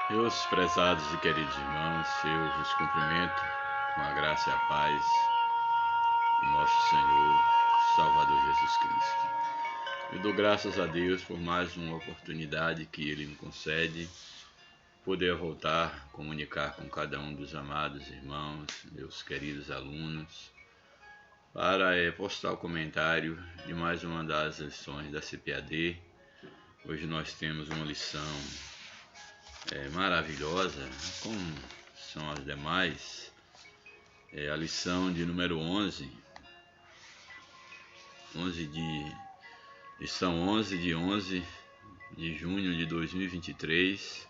Meus prezados e queridos irmãos, eu vos cumprimento com a graça e a paz do nosso Senhor Salvador Jesus Cristo. Eu dou graças a Deus por mais uma oportunidade que Ele me concede, poder voltar, comunicar com cada um dos amados irmãos, meus queridos alunos, para postar o comentário de mais uma das lições da CPAD. Hoje nós temos uma lição maravilhosa, como são as demais, a lição de número 11 lição 11 de 11 de junho de 2023.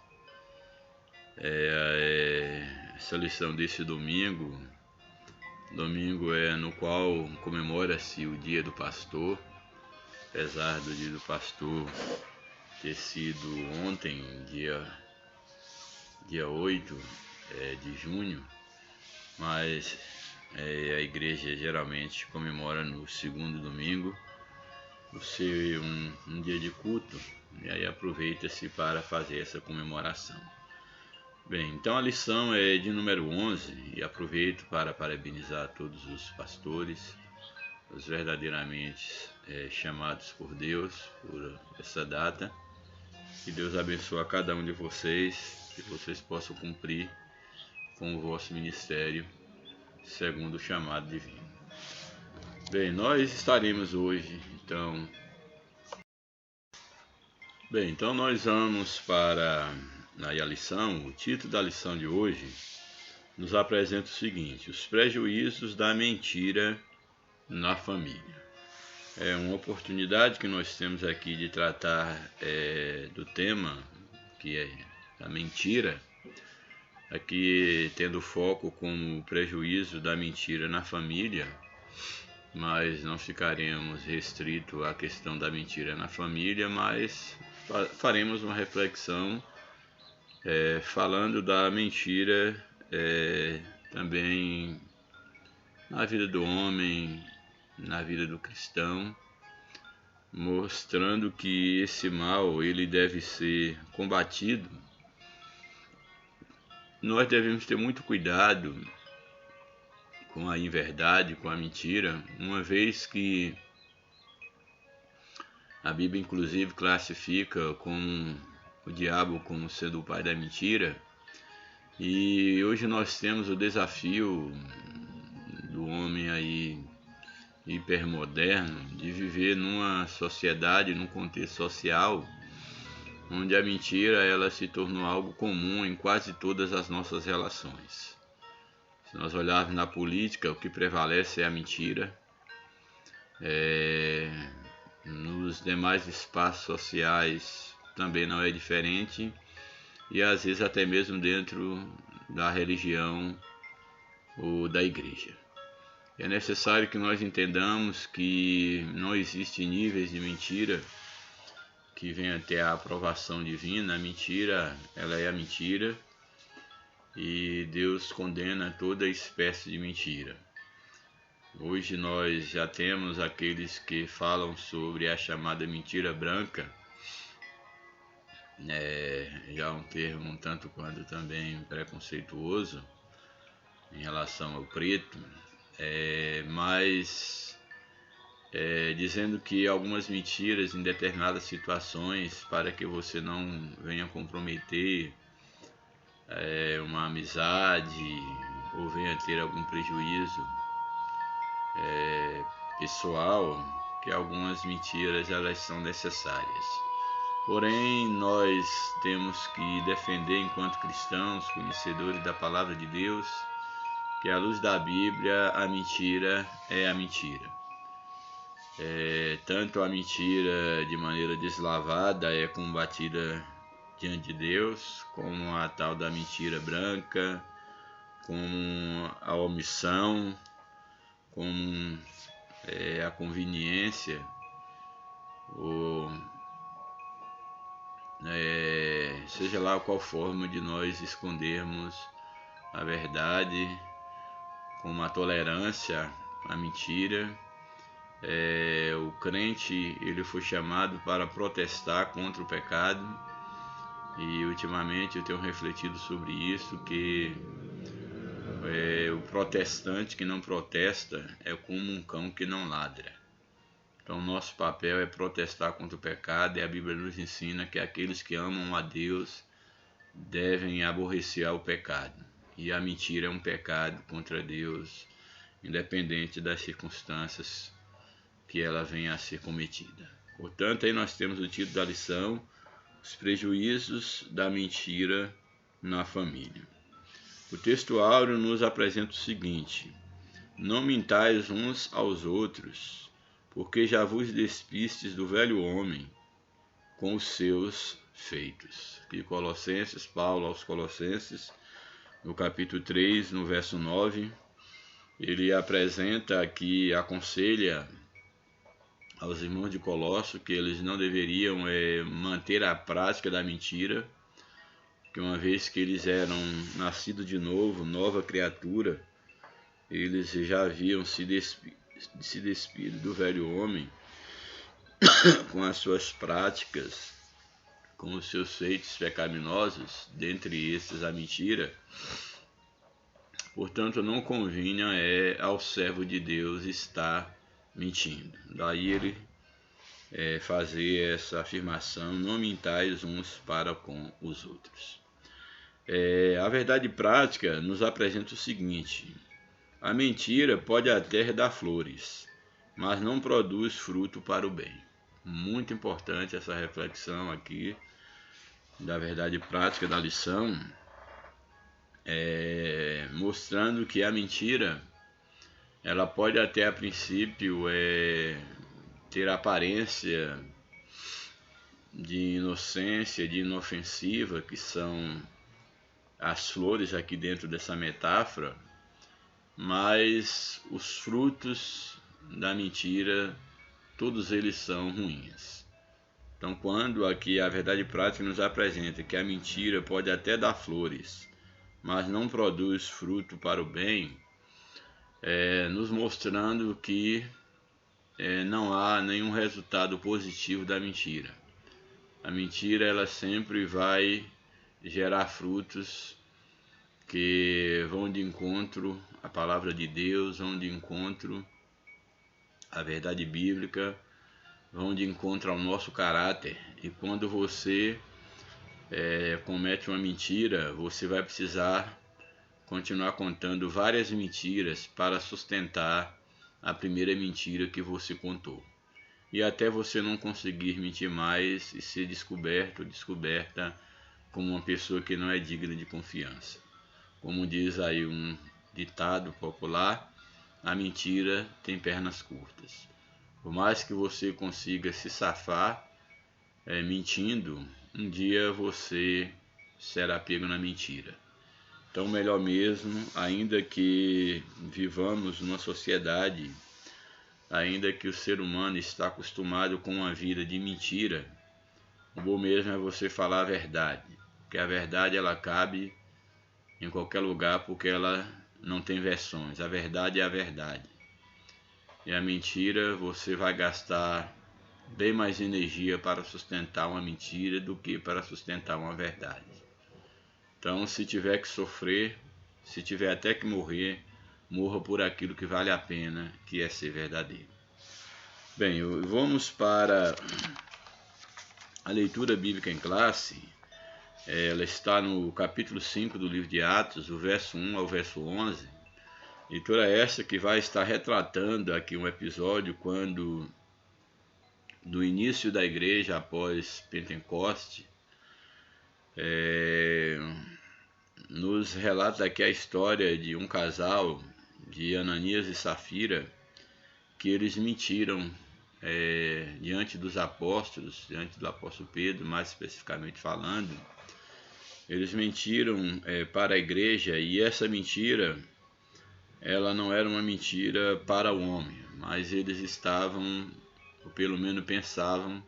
Essa lição desse domingo no qual comemora-se o Dia do Pastor, apesar do Dia do Pastor ter sido ontem, dia 8 de junho, mas a igreja geralmente comemora no segundo domingo, por ser um dia de culto, e aí aproveita-se para fazer essa comemoração. Bem, então a lição é de número 11, e aproveito para parabenizar todos os pastores, os verdadeiramente chamados por Deus por essa data. Que Deus abençoe a cada um de vocês, que vocês possam cumprir com o vosso ministério segundo o chamado divino. Bem, nós estaremos hoje, então nós vamos para a lição. O título da lição de hoje nos apresenta o seguinte: os prejuízos da mentira na família. É uma oportunidade que nós temos aqui de tratar do tema que é a mentira, aqui tendo foco como o prejuízo da mentira na família, mas não ficaremos restritos à questão da mentira na família, mas faremos uma reflexão falando da mentira também na vida do homem, na vida do cristão, mostrando que esse mal ele deve ser combatido. Nós devemos ter muito cuidado com a inverdade, com a mentira, uma vez que a Bíblia inclusive classifica como o diabo como sendo o pai da mentira. E hoje nós temos o desafio do homem aí hipermoderno de viver numa sociedade, num contexto social, onde a mentira ela se tornou algo comum em quase todas as nossas relações. Se nós olharmos na política, o que prevalece é a mentira. Nos demais espaços sociais também não é diferente, e às vezes até mesmo dentro da religião ou da igreja. É necessário que nós entendamos que não existem níveis de mentira que venham até a aprovação divina. A mentira, ela é a mentira, e Deus condena toda espécie de mentira. Hoje nós já temos aqueles que falam sobre a chamada mentira branca, já um termo um tanto quanto também preconceituoso em relação ao preto, mas dizendo que algumas mentiras em determinadas situações, para que você não venha comprometer uma amizade ou venha ter algum prejuízo pessoal, que algumas mentiras elas são necessárias. Porém, nós temos que defender enquanto cristãos, conhecedores da palavra de Deus, que à luz da Bíblia a mentira é a mentira. Tanto a mentira de maneira deslavada é combatida diante de Deus, como a tal da mentira branca, como a omissão, como a conveniência, seja lá qual forma de nós escondermos a verdade, como a tolerância à mentira. O crente ele foi chamado para protestar contra o pecado, E ultimamente eu tenho refletido sobre isso, que o protestante que não protesta é como um cão que não ladra. Então nosso papel é protestar contra o pecado, e a Bíblia nos ensina que aqueles que amam a Deus devem aborrecer o pecado. E a mentira é um pecado contra Deus, independente das circunstâncias que ela venha a ser cometida. Portanto, aí nós temos o título da lição: os prejuízos da mentira na família. O texto áureo nos apresenta o seguinte: não mintais uns aos outros, porque já vos despistes do velho homem com os seus feitos. Aqui Colossenses, Paulo aos Colossenses, no capítulo 3, no verso 9, ele apresenta aqui, aconselha aos irmãos de Colosso que eles não deveriam manter a prática da mentira, que uma vez que eles eram nascidos de novo, nova criatura, eles já haviam se despido do velho homem com as suas práticas, com os seus feitos pecaminosos, dentre estes a mentira. Portanto, não convinha ao servo de Deus estar mentindo. Daí ele fazer essa afirmação: não mintais uns para com os outros. A verdade prática nos apresenta o seguinte: a mentira pode até dar flores, mas não produz fruto para o bem. Muito importante essa reflexão aqui da verdade prática da lição, mostrando que a mentira, ela pode até a princípio ter aparência de inocência, de inofensiva, que são as flores aqui dentro dessa metáfora, mas os frutos da mentira, todos eles são ruins. Então, quando aqui a verdade prática nos apresenta que a mentira pode até dar flores, mas não produz fruto para o bem, nos mostrando que não há nenhum resultado positivo da mentira. A mentira, ela sempre vai gerar frutos que vão de encontro à palavra de Deus, vão de encontro à verdade bíblica, vão de encontro ao nosso caráter. E quando você comete uma mentira, você vai precisar continuar contando várias mentiras para sustentar a primeira mentira que você contou. E até você não conseguir mentir mais e ser descoberto ou descoberta como uma pessoa que não é digna de confiança. Como diz aí um ditado popular, a mentira tem pernas curtas. Por mais que você consiga se safar mentindo, um dia você será pego na mentira. Então, melhor mesmo, ainda que vivamos numa sociedade, ainda que o ser humano está acostumado com uma vida de mentira, o bom mesmo é você falar a verdade, porque a verdade ela cabe em qualquer lugar, porque ela não tem versões. A verdade é a verdade. E a mentira, você vai gastar bem mais energia para sustentar uma mentira do que para sustentar uma verdade. Então, se tiver que sofrer, se tiver até que morrer, morra por aquilo que vale a pena, que é ser verdadeiro. Bem, vamos para a leitura bíblica em classe. Ela está no capítulo 5 do livro de Atos, do verso 1 ao verso 11. Leitura essa que vai estar retratando aqui um episódio quando, do início da igreja após Pentecoste, nos relata aqui a história de um casal, de Ananias e Safira, que eles mentiram diante dos apóstolos, diante do apóstolo Pedro, mais especificamente falando. Eles mentiram para a igreja, e essa mentira, ela não era uma mentira para o homem, mas eles estavam, ou pelo menos pensavam,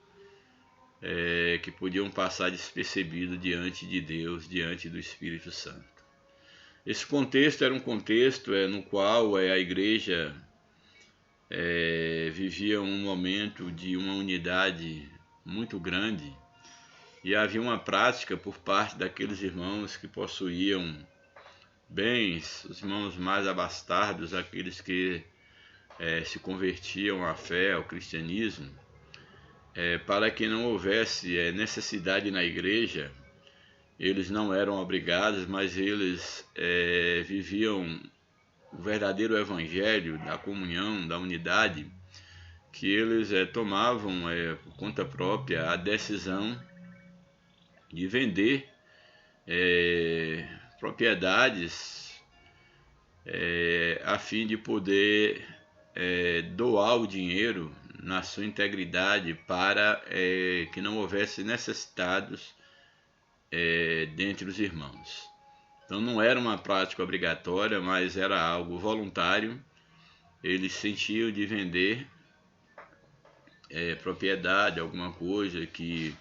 que podiam passar despercebido diante de Deus, diante do Espírito Santo. Esse contexto era um contexto no qual a igreja vivia um momento de uma unidade muito grande, E havia uma prática por parte daqueles irmãos que possuíam bens, os irmãos mais abastados, aqueles que se convertiam à fé, ao cristianismo, para que não houvesse necessidade na igreja. Eles não eram obrigados, mas eles viviam o verdadeiro evangelho da comunhão, da unidade, que eles tomavam por conta própria a decisão de vender propriedades a fim de poder doar o dinheiro na sua integridade para que não houvesse necessitados dentre os irmãos. Então não era uma prática obrigatória, mas era algo voluntário. Eles sentiam de vender propriedade, alguma coisa que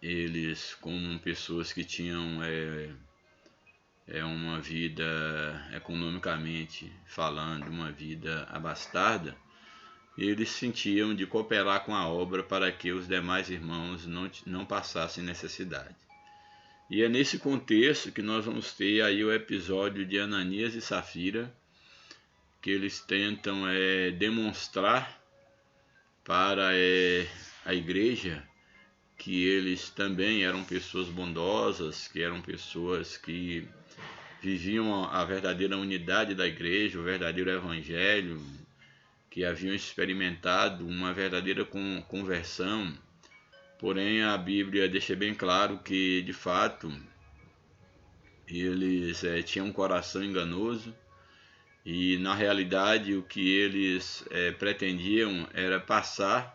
eles, como pessoas que tinham uma vida, economicamente falando, uma vida abastada, eles sentiam de cooperar com a obra para que os demais irmãos não passassem necessidade. E é nesse contexto que nós vamos ter aí o episódio de Ananias e Safira, que eles tentam demonstrar para a igreja que eles também eram pessoas bondosas, que eram pessoas que viviam a verdadeira unidade da igreja, o verdadeiro evangelho, que haviam experimentado uma verdadeira conversão. Porém, a Bíblia deixa bem claro que, de fato, eles tinham um coração enganoso e, na realidade, o que eles pretendiam era passar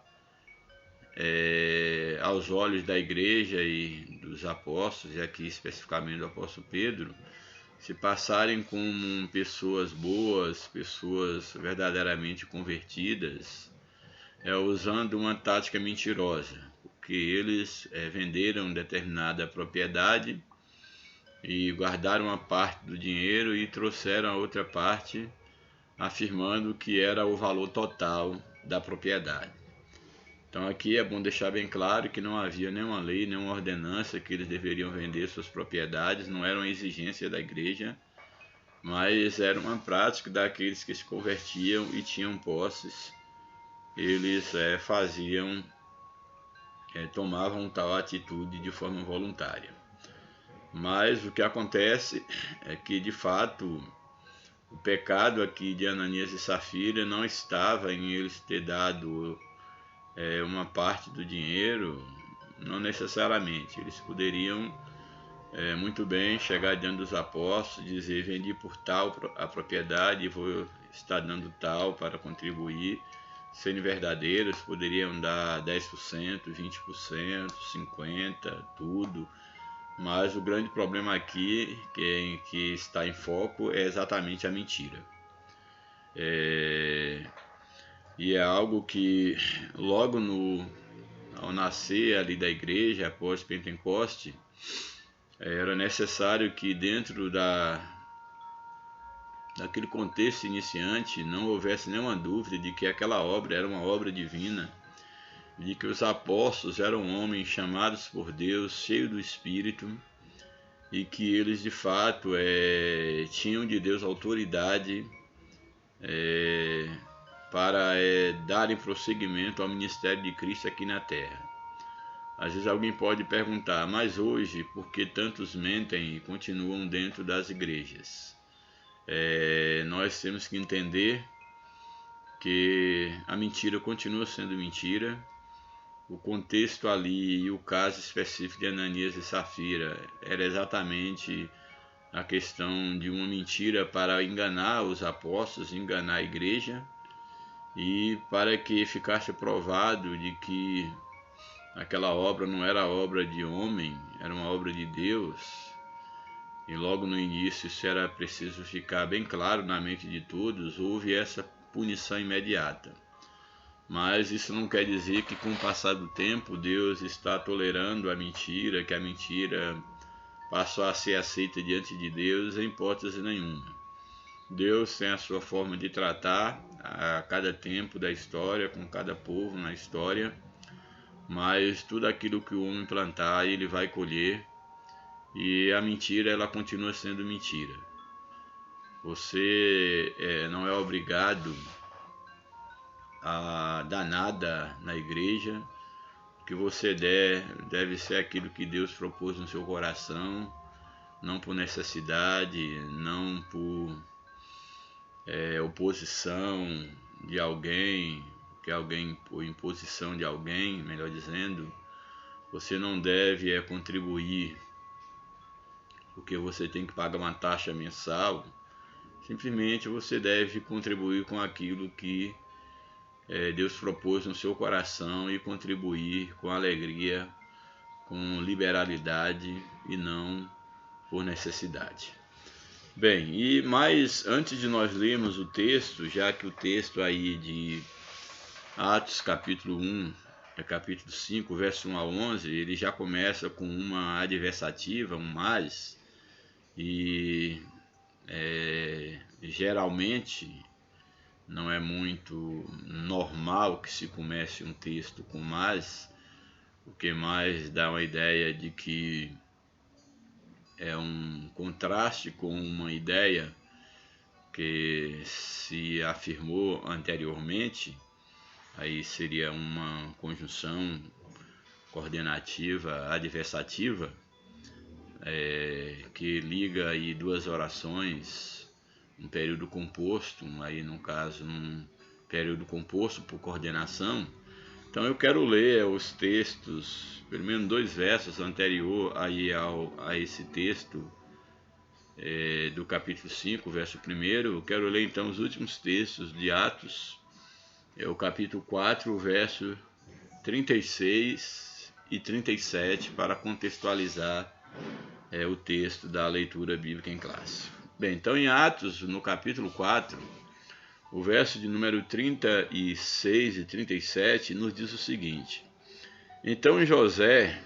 aos olhos da igreja e dos apóstolos, e aqui especificamente do apóstolo Pedro, se passarem como pessoas boas, pessoas verdadeiramente convertidas, usando uma tática mentirosa, porque eles venderam determinada propriedade e guardaram uma parte do dinheiro e trouxeram a outra parte, afirmando que era o valor total da propriedade. Então aqui é bom deixar bem claro que não havia nenhuma lei, nenhuma ordenança que eles deveriam vender suas propriedades, não era uma exigência da igreja, mas era uma prática daqueles que se convertiam e tinham posses. Eles tomavam tal atitude de forma voluntária. Mas o que acontece é que, de fato, o pecado aqui de Ananias e Safira não estava em eles ter dado uma parte do dinheiro, não necessariamente. Eles poderiam muito bem chegar diante dos apóstolos e dizer: vendi por tal a propriedade e vou estar dando tal para contribuir. Sendo verdadeiros, poderiam dar 10%, 20%, 50%, tudo. Mas o grande problema aqui, que está em foco, é exatamente a mentira. E é algo que logo ao nascer ali da igreja, após Pentecoste, era necessário que dentro daquele contexto iniciante não houvesse nenhuma dúvida de que aquela obra era uma obra divina, de que os apóstolos eram homens chamados por Deus, cheios do Espírito, e que eles de fato tinham de Deus autoridade para darem prosseguimento ao ministério de Cristo aqui na terra. Às vezes alguém pode perguntar: mas hoje, por que tantos mentem e continuam dentro das igrejas? Nós temos que entender que a mentira continua sendo mentira. O contexto ali e o caso específico de Ananias e Safira era exatamente a questão de uma mentira para enganar os apóstolos, enganar a igreja, e para que ficasse provado de que aquela obra não era obra de homem, era uma obra de Deus. E logo no início isso era preciso ficar bem claro na mente de todos, houve essa punição imediata. Mas isso não quer dizer que com o passar do tempo Deus está tolerando a mentira, que a mentira passou a ser aceita diante de Deus em hipótese nenhuma. Deus tem a sua forma de tratar a cada tempo da história, com cada povo na história, mas tudo aquilo que o homem plantar, ele vai colher, e a mentira, ela continua sendo mentira. Você não é obrigado a dar nada na igreja. O que você der deve ser aquilo que Deus propôs no seu coração, não por necessidade, não por oposição de alguém, por imposição de alguém, melhor dizendo. Você não deve contribuir porque você tem que pagar uma taxa mensal. Simplesmente você deve contribuir com aquilo que Deus propôs no seu coração, e contribuir com alegria, com liberalidade e não por necessidade. Bem, mas antes de nós lermos o texto, já que o texto aí de Atos capítulo 1, capítulo 5, verso 1 a 11, ele já começa com uma adversativa, um mas, e geralmente não é muito normal que se comece um texto com mas, o que mais dá uma ideia de que é um contraste com uma ideia que se afirmou anteriormente. Aí seria uma conjunção coordenativa adversativa, que liga aí duas orações, um período composto, aí no caso um período composto por coordenação. Então eu quero ler os textos, pelo menos 2 versos anterior aí a esse texto do capítulo 5, verso 1. Eu quero ler então os últimos textos de Atos, o capítulo 4, verso 36 e 37, para contextualizar o texto da leitura bíblica em classe. Bem, então em Atos, no capítulo 4, o verso de número 36 e 37 nos diz o seguinte: Então José,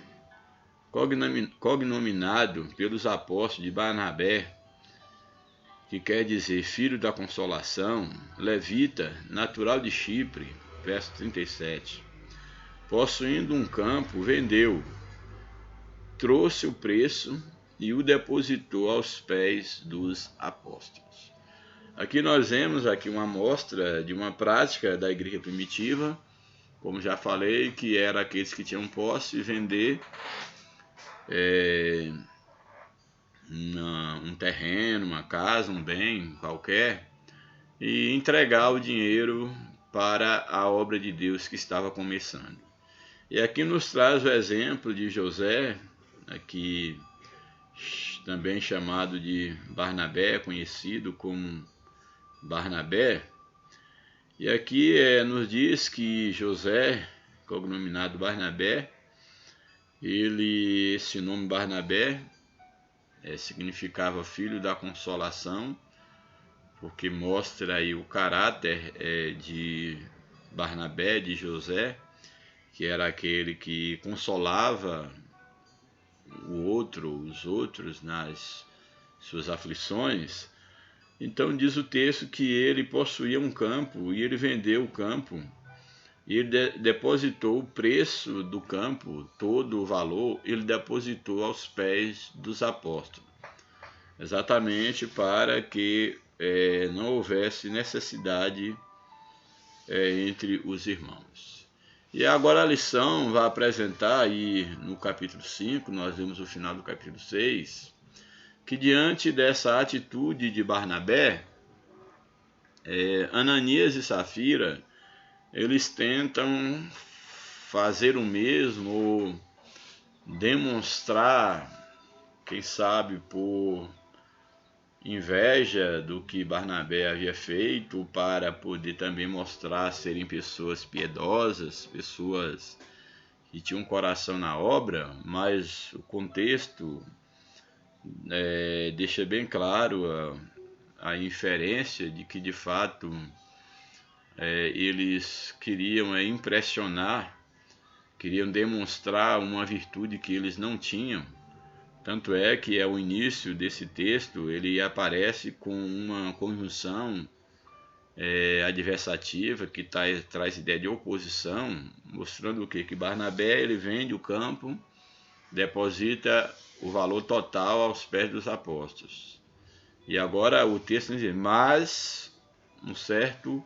cognominado pelos apóstolos de Barnabé, que quer dizer filho da consolação, levita, natural de Chipre, verso 37, possuindo um campo, vendeu, trouxe o preço e o depositou aos pés dos apóstolos. Aqui nós vemos uma amostra de uma prática da igreja primitiva, como já falei, que era aqueles que tinham posse vender um terreno, uma casa, um bem qualquer, e entregar o dinheiro para a obra de Deus que estava começando. E aqui nos traz o exemplo de José, aqui também chamado de Barnabé, conhecido como Barnabé. E aqui nos diz que José, cognominado Barnabé, esse nome Barnabé significava filho da consolação, porque mostra aí o caráter de Barnabé, de José, que era aquele que consolava os outros nas suas aflições. Então diz o texto que ele possuía um campo e ele vendeu o campo e ele depositou o preço do campo, todo o valor, ele depositou aos pés dos apóstolos, exatamente para que não houvesse necessidade entre os irmãos. E agora a lição vai apresentar aí no capítulo 5, nós vemos o final do capítulo 6, que diante dessa atitude de Barnabé, Ananias e Safira, eles tentam fazer o mesmo, ou demonstrar, quem sabe por inveja do que Barnabé havia feito, para poder também mostrar serem pessoas piedosas, pessoas que tinham um coração na obra, mas o contexto deixa bem claro a inferência de que de fato eles queriam impressionar, queriam demonstrar uma virtude que eles não tinham. Tanto é que o início desse texto ele aparece com uma conjunção adversativa, que traz ideia de oposição, mostrando o quê? Que Barnabé ele vende o campo, deposita o valor total aos pés dos apóstolos. E agora o texto diz: mas um certo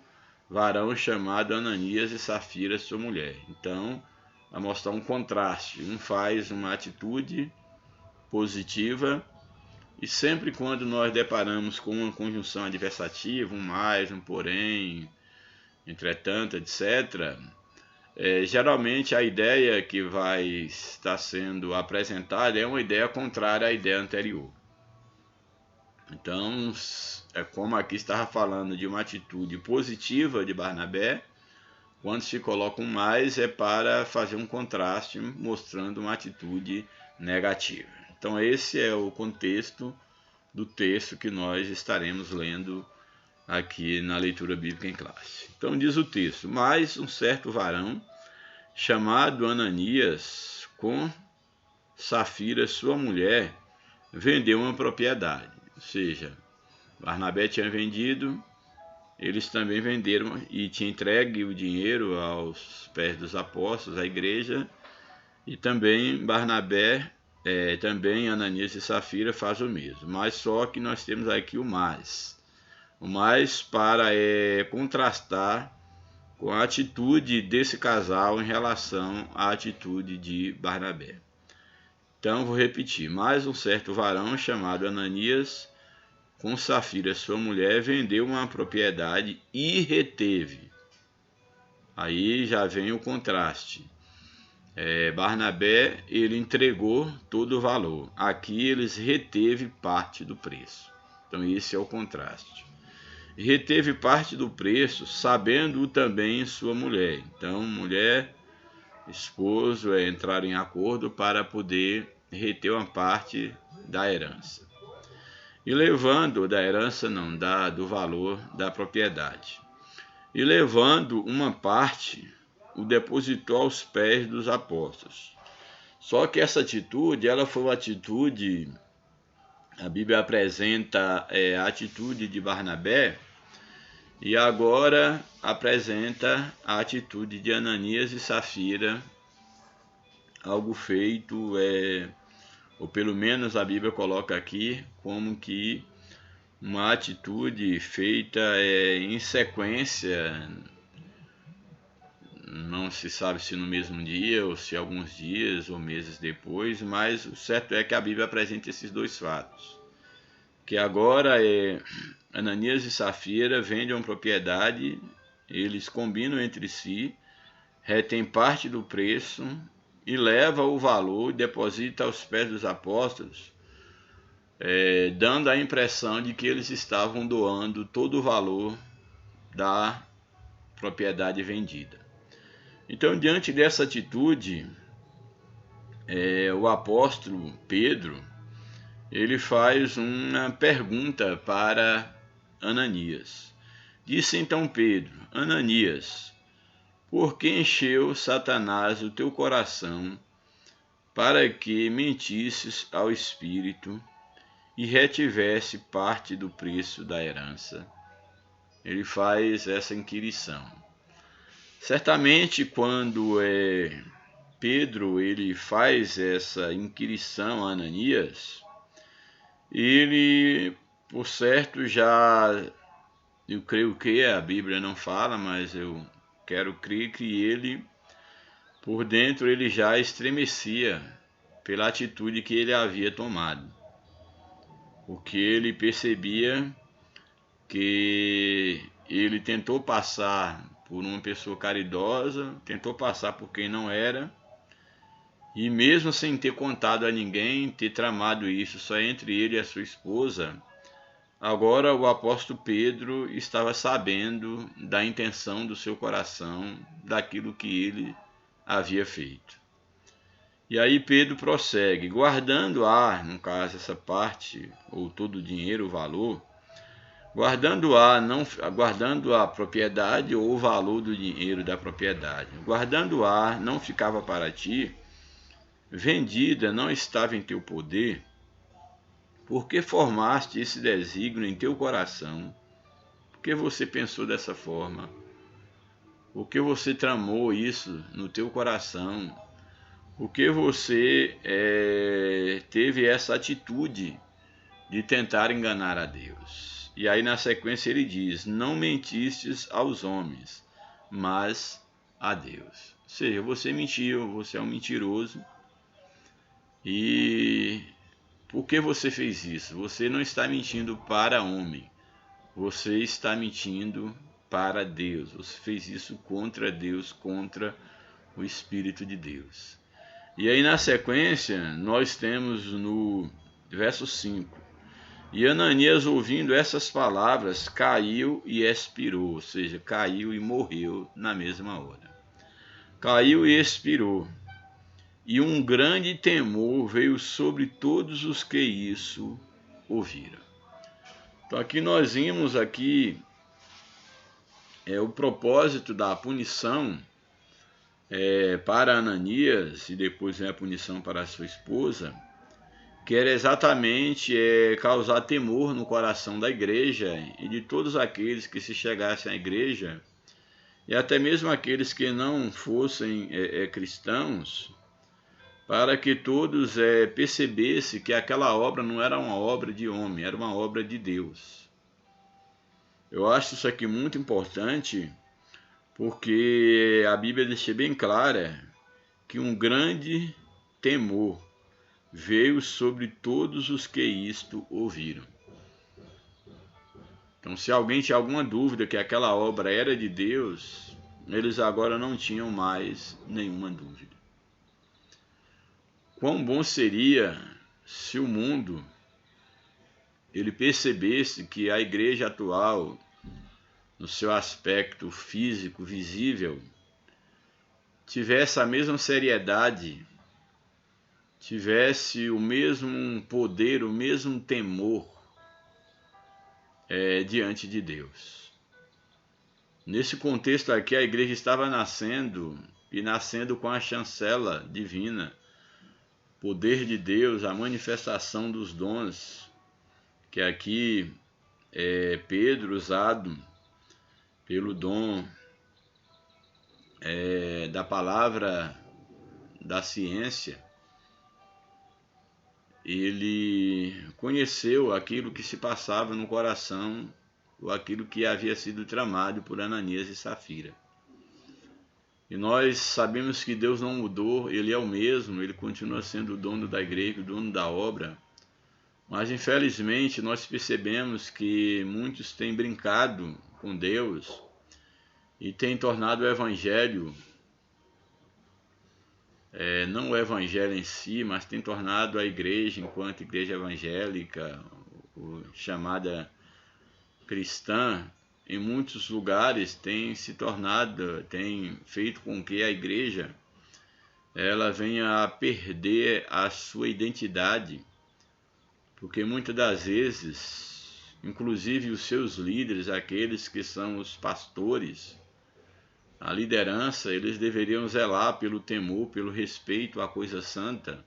varão chamado Ananias e Safira, sua mulher. Então, a mostrar um contraste. Um faz uma atitude positiva, e sempre quando nós deparamos com uma conjunção adversativa, um mais, um porém, entretanto, etc., geralmente a ideia que vai estar sendo apresentada é uma ideia contrária à ideia anterior. Então, como aqui estava falando de uma atitude positiva de Barnabé, quando se coloca um mais é para fazer um contraste, mostrando uma atitude negativa. Então esse é o contexto do texto que nós estaremos lendo aqui na leitura bíblica em classe. Então diz o texto: mas um certo varão, chamado Ananias, com Safira, sua mulher, vendeu uma propriedade. Ou seja, Barnabé tinha vendido, eles também venderam e tinha entregue o dinheiro aos pés dos apóstolos, à igreja, e também Barnabé, também Ananias e Safira faz o mesmo. Mas só que nós temos aqui o mais para contrastar com a atitude desse casal em relação à atitude de Barnabé. Então vou repetir: mais um certo varão chamado Ananias, com Safira, sua mulher, vendeu uma propriedade e reteve. Aí já vem o contraste. Barnabé, ele entregou todo o valor. Aqui eles reteve parte do preço. Então esse é o contraste. Reteve parte do preço, sabendo também sua mulher. Então mulher, esposo, entraram em acordo para poder reter uma parte da herança. E levando da herança, não, do valor da propriedade. E levando uma parte, o depositou aos pés dos apóstolos. Só que essa atitude, ela foi uma atitude, a Bíblia apresenta a atitude de Barnabé, e agora apresenta a atitude de Ananias e Safira, algo feito, ou pelo menos a Bíblia coloca aqui como que uma atitude feita em sequência, não se sabe se no mesmo dia ou se alguns dias ou meses depois, mas o certo é que a Bíblia apresenta esses dois fatos. Que agora Ananias e Safira vendem uma propriedade, eles combinam entre si, retém parte do preço e leva o valor e deposita aos pés dos apóstolos, dando a impressão de que eles estavam doando todo o valor da propriedade vendida. Então, diante dessa atitude, o apóstolo Pedro, ele faz uma pergunta para Ananias. Disse então Pedro: Ananias, por que encheu Satanás o teu coração para que mentisses ao Espírito e retivesse parte do preço da herança? Ele faz essa inquirição. Certamente, quando Pedro ele faz essa inquirição a Ananias, ele, por certo, eu creio que a Bíblia não fala, mas eu quero crer que ele, por dentro, ele já estremecia pela atitude que ele havia tomado. Porque ele percebia que ele tentou passar por uma pessoa caridosa, tentou passar por quem não era, e mesmo sem ter contado a ninguém, ter tramado isso só entre ele e a sua esposa, agora o apóstolo Pedro estava sabendo da intenção do seu coração, daquilo que ele havia feito. E aí Pedro prossegue: guardando no caso essa parte, ou todo o dinheiro, o valor, guardando a propriedade ou o valor do dinheiro da propriedade, guardando-a não ficava para ti, vendida não estava em teu poder, porque formaste esse desígnio em teu coração, que você pensou dessa forma? Por que você tramou isso no teu coração? Por que você teve essa atitude de tentar enganar a Deus? E aí na sequência ele diz: não mentistes aos homens, mas a Deus. Ou seja, você mentiu, você é um mentiroso. E por que você fez isso? Você não está mentindo para homem, você está mentindo para Deus. Você fez isso contra Deus, contra o Espírito de Deus. E aí na sequência nós temos no verso 5: e Ananias, ouvindo essas palavras, caiu e expirou, ou seja, caiu e morreu na mesma hora. Caiu e expirou. E um grande temor veio sobre todos os que isso ouviram. Então aqui nós vimos o propósito da punição para Ananias, e depois vem a punição para a sua esposa, que era exatamente causar temor no coração da igreja e de todos aqueles que se chegassem à igreja, e até mesmo aqueles que não fossem cristãos, para que todos percebessem que aquela obra não era uma obra de homem, era uma obra de Deus. Eu acho isso aqui muito importante, porque a Bíblia deixa bem clara que um grande temor veio sobre todos os que isto ouviram. Então, se alguém tinha alguma dúvida que aquela obra era de Deus, eles agora não tinham mais nenhuma dúvida. Quão bom seria se o mundo ele percebesse que a igreja atual, no seu aspecto físico, visível, tivesse a mesma seriedade, tivesse o mesmo poder, o mesmo temor diante de Deus. Nesse contexto aqui, a igreja estava nascendo, e nascendo com a chancela divina, poder de Deus, a manifestação dos dons, que aqui Pedro, usado pelo dom da palavra da ciência, ele conheceu aquilo que se passava no coração, ou aquilo que havia sido tramado por Ananias e Safira. E nós sabemos que Deus não mudou, Ele é o mesmo, Ele continua sendo o dono da igreja, o dono da obra. Mas infelizmente nós percebemos que muitos têm brincado com Deus e têm tornado o Evangelho, não o Evangelho em si, mas têm tornado a igreja, enquanto igreja evangélica, chamada cristã, em muitos lugares tem feito com que a igreja ela venha a perder a sua identidade, porque muitas das vezes, inclusive os seus líderes, aqueles que são os pastores, a liderança, eles deveriam zelar pelo temor, pelo respeito à coisa santa,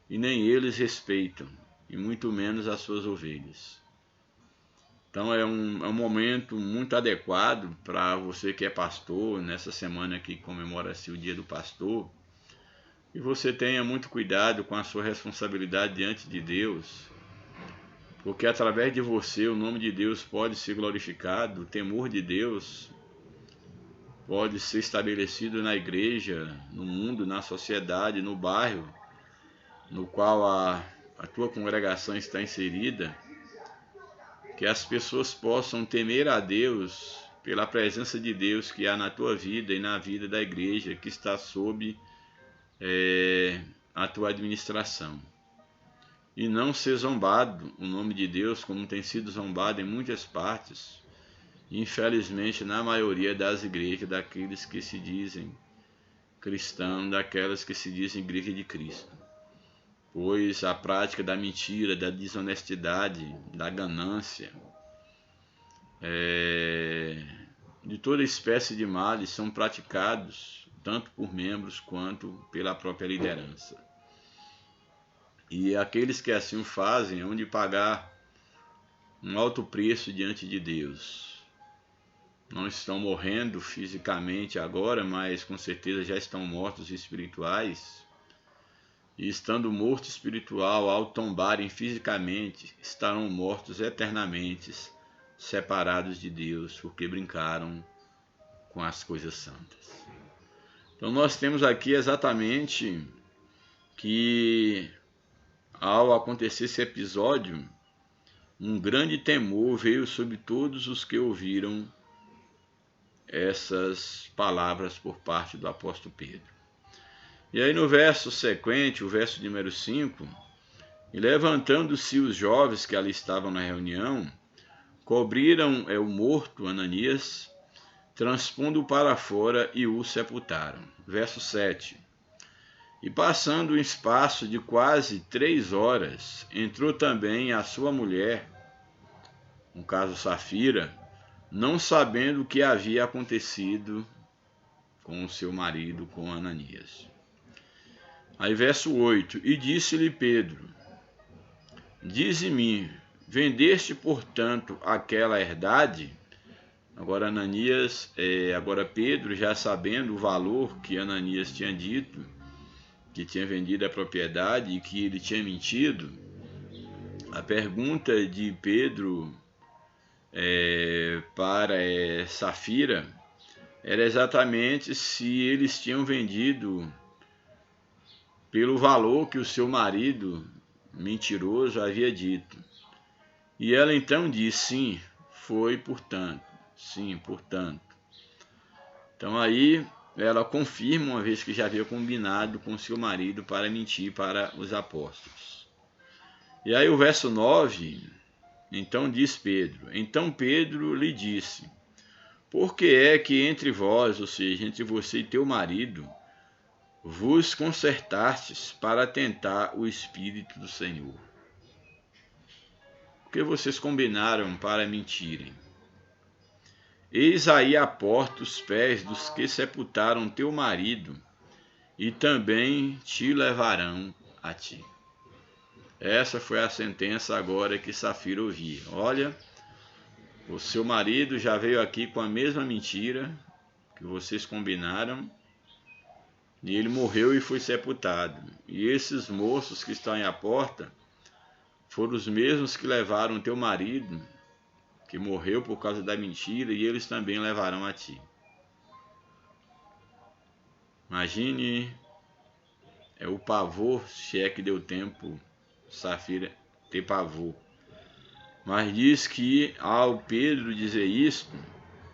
e nem eles respeitam, e muito menos as suas ovelhas. Então é um momento muito adequado para você que é pastor, nessa semana que comemora-se o Dia do Pastor, e você tenha muito cuidado com a sua responsabilidade diante de Deus, porque através de você o nome de Deus pode ser glorificado, o temor de Deus pode ser estabelecido na igreja, no mundo, na sociedade, no bairro no qual a tua congregação está inserida, que as pessoas possam temer a Deus pela presença de Deus que há na tua vida e na vida da igreja que está sob a tua administração. E não ser zombado o nome de Deus como tem sido zombado em muitas partes, infelizmente na maioria das igrejas, daqueles que se dizem cristãos, daquelas que se dizem igreja de Cristo. Pois a prática da mentira, da desonestidade, da ganância, de toda espécie de males são praticados tanto por membros quanto pela própria liderança. E aqueles que assim o fazem hão de pagar um alto preço diante de Deus. não estão morrendo fisicamente agora, mas com certeza já estão mortos espirituais. E estando morto espiritual, ao tombarem fisicamente, estarão mortos eternamente, separados de Deus, porque brincaram com as coisas santas. Então nós temos aqui exatamente que, ao acontecer esse episódio, um grande temor veio sobre todos os que ouviram essas palavras por parte do apóstolo Pedro. E aí no verso sequente, o verso número 5, e levantando-se os jovens que ali estavam na reunião, cobriram o morto Ananias, transpondo-o para fora e o sepultaram. Verso 7. E passando um espaço de quase 3 horas, entrou também a sua mulher, no caso Safira, não sabendo o que havia acontecido com o seu marido, com Ananias. Aí verso 8, e disse-lhe Pedro, dize-me, vendeste, portanto, aquela herdade? Agora agora Pedro, já sabendo o valor que Ananias tinha dito, que tinha vendido a propriedade e que ele tinha mentido, a pergunta de Pedro para Safira era exatamente se eles tinham vendido pelo valor que o seu marido mentiroso havia dito. E ela então disse, sim, foi portanto, sim, portanto. Então aí ela confirma, uma vez que já havia combinado com seu marido para mentir para os apóstolos. E aí o verso 9, então diz Pedro, então Pedro lhe disse, por que é que entre vós, ou seja, entre você e teu marido, vos concertastes para tentar o Espírito do Senhor? Por que vocês combinaram para mentirem? Eis aí à porta os pés dos que sepultaram teu marido, e também te levarão a ti. Essa foi a sentença agora que Safira ouvia. Olha, o seu marido já veio aqui com a mesma mentira que vocês combinaram, e ele morreu e foi sepultado. E esses moços que estão aí à porta foram os mesmos que levaram teu marido, que morreu por causa da mentira, e eles também levarão a ti. Imagine o pavor, se é que deu tempo Safira ter pavor. Mas diz que ao Pedro dizer isto,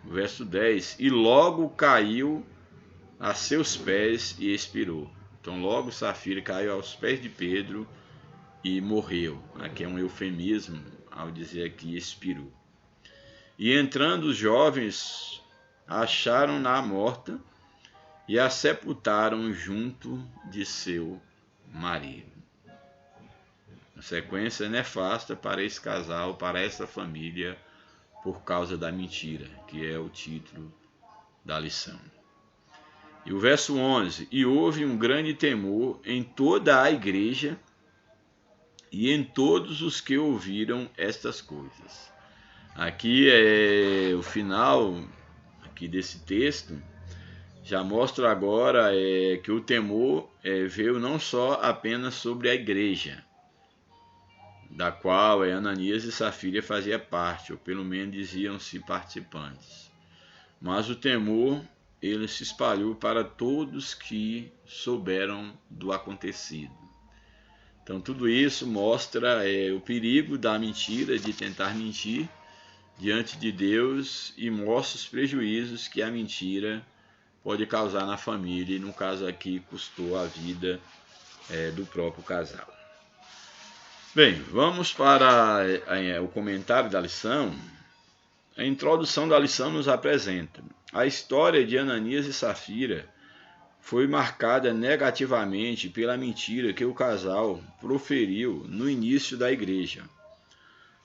verso 10, e logo caiu a seus pés e expirou. Então logo Safira caiu aos pés de Pedro e morreu. Aqui é um eufemismo ao dizer aqui expirou. E entrando os jovens, acharam-na morta e a sepultaram junto de seu marido. A sequência nefasta para esse casal, para essa família, por causa da mentira, que é o título da lição. E o verso 11, e houve um grande temor em toda a igreja e em todos os que ouviram estas coisas. Aqui é o final aqui desse texto, já mostra agora que o temor veio não só apenas sobre a igreja, da qual Ananias e Safira fazia parte, ou pelo menos diziam-se participantes. Mas o temor, ele se espalhou para todos que souberam do acontecido. Então tudo isso mostra o perigo da mentira, de tentar mentir diante de Deus, e mostra os prejuízos que a mentira pode causar na família, e no caso aqui custou a vida do próprio casal. Bem, vamos para o comentário da lição. A introdução da lição nos apresenta: a história de Ananias e Safira foi marcada negativamente pela mentira que o casal proferiu no início da igreja.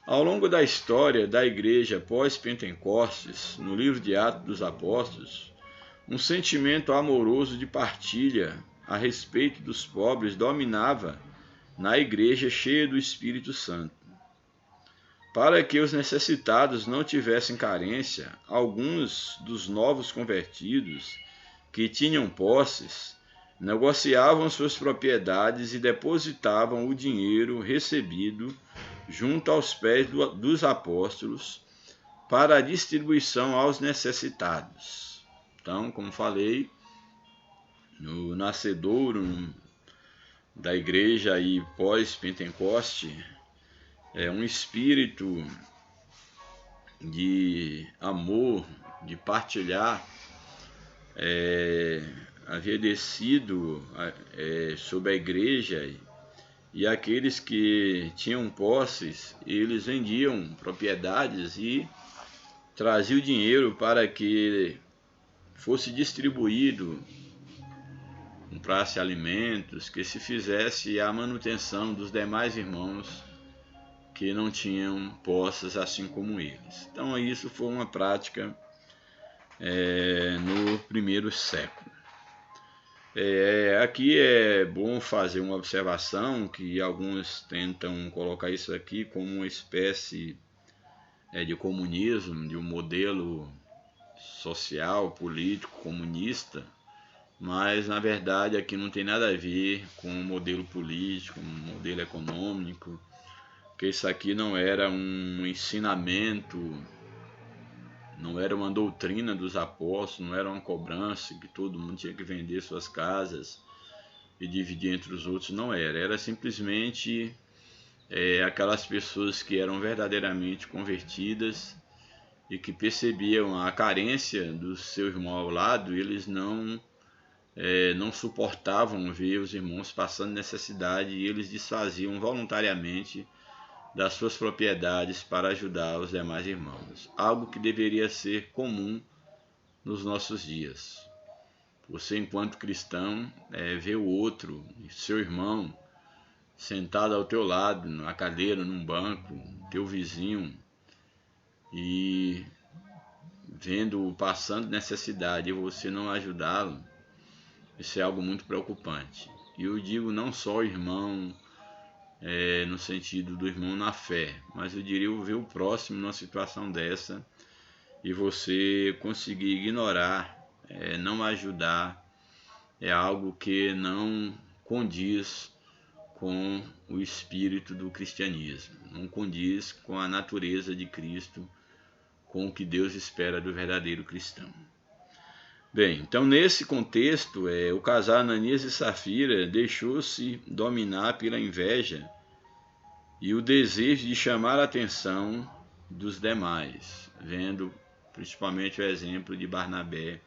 Ao longo da história da igreja pós-Pentecostes, no livro de Atos dos Apóstolos, um sentimento amoroso de partilha a respeito dos pobres dominava na igreja cheia do Espírito Santo. Para que os necessitados não tivessem carência, alguns dos novos convertidos que tinham posses negociavam suas propriedades e depositavam o dinheiro recebido junto aos pés dos apóstolos para a distribuição aos necessitados. Então, como falei, no nascedouro da igreja aí pós-Pentecoste, é um espírito de amor, de partilhar, havia descido sobre a igreja, e aqueles que tinham posses, eles vendiam propriedades e traziam o dinheiro para que fosse distribuído, comprasse alimentos, que se fizesse a manutenção dos demais irmãos que não tinham posses assim como eles. Então isso foi uma prática no primeiro século. Aqui é bom fazer uma observação que alguns tentam colocar isso aqui como uma espécie de comunismo, de um modelo social, político, comunista, mas na verdade aqui não tem nada a ver com um modelo político, um modelo econômico, que isso aqui não era um ensinamento, não era uma doutrina dos apóstolos, não era uma cobrança que todo mundo tinha que vender suas casas e dividir entre os outros, não era. Era simplesmente aquelas pessoas que eram verdadeiramente convertidas e que percebiam a carência do seu irmão ao lado, e eles não suportavam ver os irmãos passando necessidade, e eles desfaziam voluntariamente das suas propriedades para ajudar os demais irmãos. Algo que deveria ser comum nos nossos dias. Você, enquanto cristão, vê o outro, seu irmão, sentado ao teu lado, na cadeira, num banco, teu vizinho, e vendo-o passando necessidade e você não ajudá-lo, isso é algo muito preocupante. E eu digo não só o irmão, no sentido do irmão na fé, mas eu diria ver o próximo numa situação dessa e você conseguir ignorar, não ajudar, é algo que não condiz com o espírito do cristianismo, não condiz com a natureza de Cristo, com o que Deus espera do verdadeiro cristão. Bem, então nesse contexto, o casal Ananias e Safira deixou-se dominar pela inveja e o desejo de chamar a atenção dos demais, vendo principalmente o exemplo de Barnabé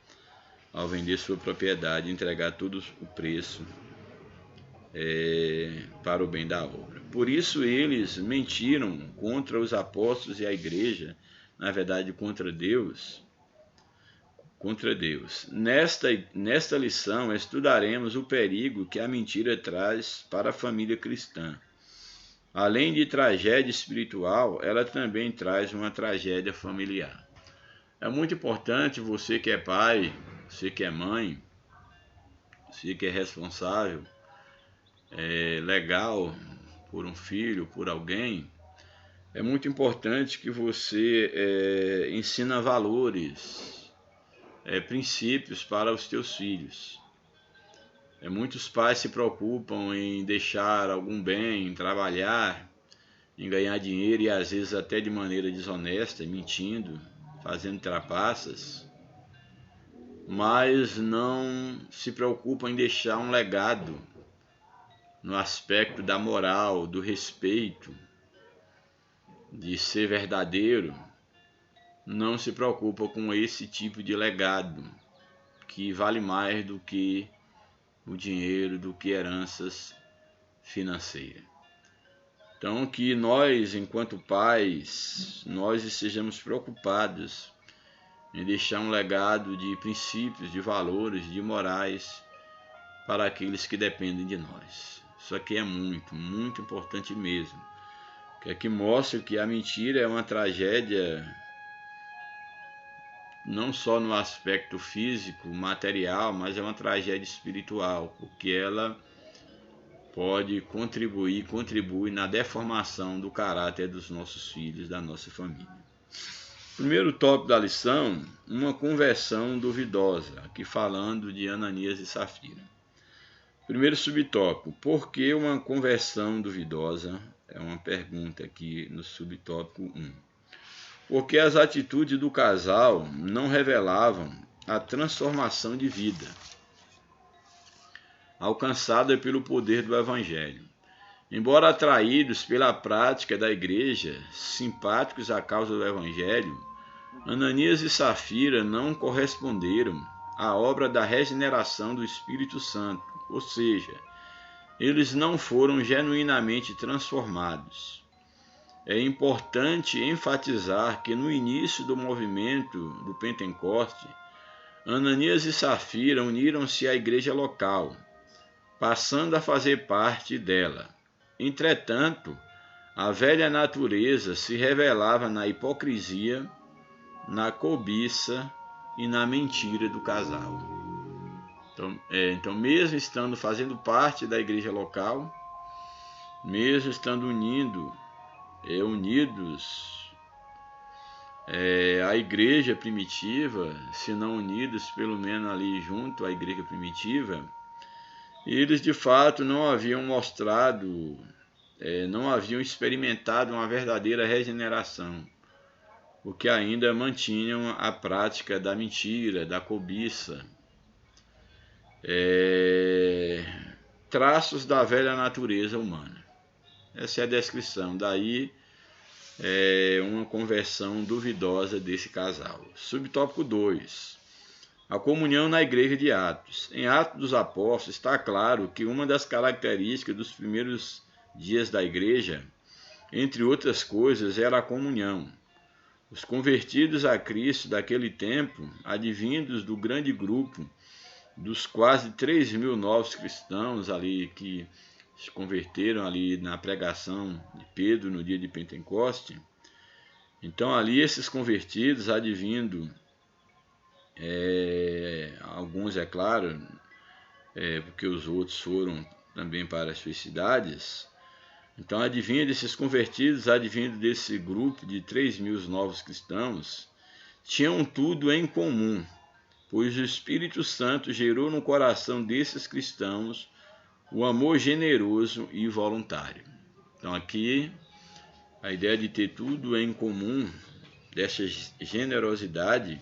ao vender sua propriedade e entregar todo o preço para o bem da obra. Por isso eles mentiram contra os apóstolos e a igreja, na verdade contra Deus. Nesta lição estudaremos o perigo que a mentira traz para a família cristã. Além de tragédia espiritual, ela também traz uma tragédia familiar. É muito importante você que é pai, você que é mãe, você que é responsável, legal por um filho, por alguém, é muito importante que você ensina valores, princípios para os teus filhos. Muitos pais se preocupam em deixar algum bem, em trabalhar, em ganhar dinheiro e às vezes até de maneira desonesta, mentindo, fazendo trapaças, mas não se preocupam em deixar um legado no aspecto da moral, do respeito, de ser verdadeiro. Não se preocupa com esse tipo de legado que vale mais do que o dinheiro, do que heranças financeiras. Então que nós, enquanto pais, nós estejamos preocupados em deixar um legado de princípios, de valores, de morais para aqueles que dependem de nós. Isso aqui é muito, muito importante mesmo. Que aqui mostra que a mentira é uma tragédia não só no aspecto físico, material, mas é uma tragédia espiritual, porque ela contribui na deformação do caráter dos nossos filhos, da nossa família. Primeiro tópico da lição, uma conversão duvidosa, aqui falando de Ananias e Safira. Primeiro subtópico, por que uma conversão duvidosa? É uma pergunta aqui no subtópico 1. Porque as atitudes do casal não revelavam a transformação de vida alcançada pelo poder do Evangelho. Embora atraídos pela prática da igreja, simpáticos à causa do Evangelho, Ananias e Safira não corresponderam à obra da regeneração do Espírito Santo, ou seja, eles não foram genuinamente transformados. É importante enfatizar que no início do movimento do Pentecoste, Ananias e Safira uniram-se à igreja local, passando a fazer parte dela. Entretanto, a velha natureza se revelava na hipocrisia, na cobiça e na mentira do casal. Então, mesmo estando fazendo parte da igreja local, mesmo estando unidos à igreja primitiva, se não unidos, pelo menos ali junto à igreja primitiva, eles de fato não haviam não haviam experimentado uma verdadeira regeneração, porque ainda mantinham a prática da mentira, da cobiça, traços da velha natureza humana. Essa é a descrição, daí uma conversão duvidosa desse casal. Subtópico 2. A comunhão na igreja de Atos. Em Atos dos Apóstolos está claro que uma das características dos primeiros dias da igreja, entre outras coisas, era a comunhão. Os convertidos a Cristo daquele tempo, advindos do grande grupo dos quase 3.000 novos cristãos ali que se converteram ali na pregação de Pedro no dia de Pentecoste, então ali esses convertidos advindo, alguns é claro, porque os outros foram também para as suas cidades, então advindo desses convertidos, advindo desse grupo de 3.000 novos cristãos, tinham tudo em comum, pois o Espírito Santo gerou no coração desses cristãos o amor generoso e voluntário. Então aqui a ideia de ter tudo em comum, dessa generosidade,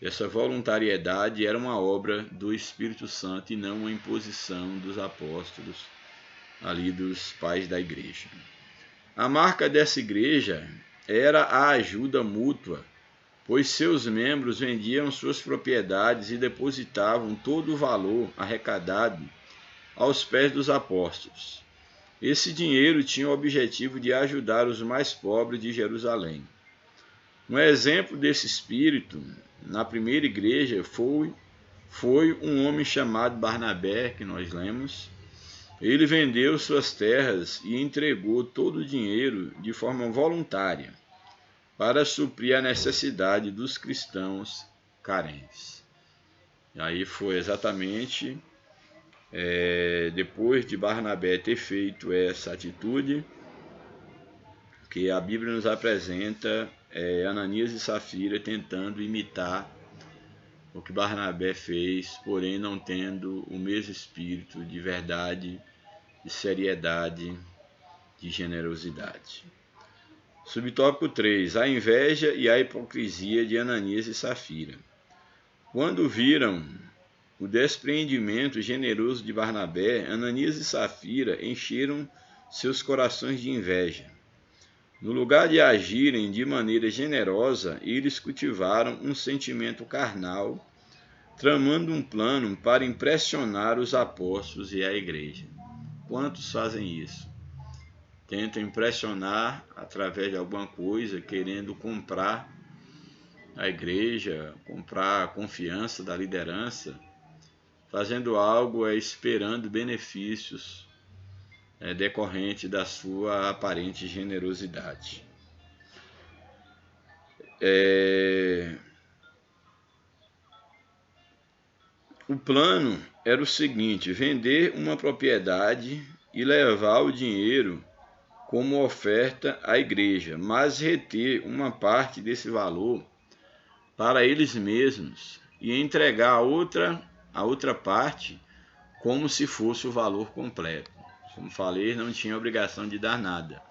essa voluntariedade, era uma obra do Espírito Santo e não uma imposição dos apóstolos, ali dos pais da igreja. A marca dessa igreja era a ajuda mútua, pois seus membros vendiam suas propriedades e depositavam todo o valor arrecadado aos pés dos apóstolos. Esse dinheiro tinha o objetivo de ajudar os mais pobres de Jerusalém. Um exemplo desse espírito na primeira igreja foi um homem chamado Barnabé, que nós lemos. Ele vendeu suas terras e entregou todo o dinheiro de forma voluntária para suprir a necessidade dos cristãos carentes. E aí foi exatamente depois de Barnabé ter feito essa atitude que a Bíblia nos apresenta Ananias e Safira tentando imitar o que Barnabé fez, porém não tendo o mesmo espírito de verdade, de seriedade, de generosidade. Subtópico 3. A inveja e a hipocrisia de Ananias e Safira. Quando viram o despreendimento generoso de Barnabé, Ananias e Safira encheram seus corações de inveja. No lugar de agirem de maneira generosa, eles cultivaram um sentimento carnal, tramando um plano para impressionar os apóstolos e a igreja. Quantos fazem isso? Tentam impressionar através de alguma coisa, querendo comprar a igreja, comprar a confiança da liderança, fazendo algo esperando benefícios decorrente da sua aparente generosidade. O plano era o seguinte: vender uma propriedade e levar o dinheiro como oferta à igreja, mas reter uma parte desse valor para eles mesmos e entregar a outra parte como se fosse o valor completo. Como falei, não tinha obrigação de dar nada,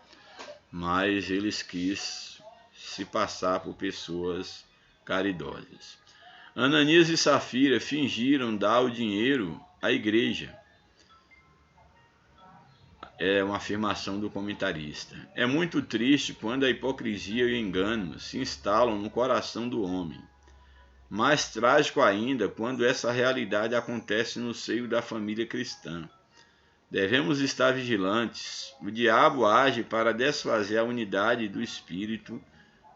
mas eles quis se passar por pessoas caridosas. Ananias e Safira fingiram dar o dinheiro à igreja. É uma afirmação do comentarista. É muito triste quando a hipocrisia e o engano se instalam no coração do homem. Mais trágico ainda quando essa realidade acontece no seio da família cristã. Devemos estar vigilantes. O diabo age para desfazer a unidade do espírito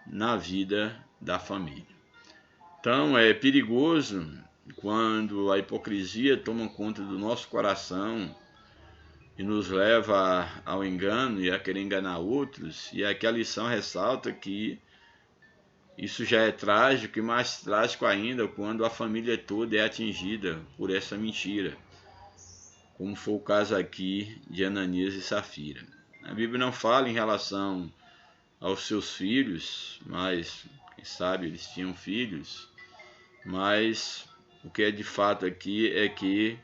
na vida da família. Então é perigoso quando a hipocrisia toma conta do nosso coração e nos leva ao engano e a querer enganar outros. E aqui a lição ressalta que isso já é trágico, e mais trágico ainda quando a família toda é atingida por essa mentira, como foi o caso aqui de Ananias e Safira. A Bíblia não fala em relação aos seus filhos, mas quem sabe eles tinham filhos, mas o que é de fato aqui é que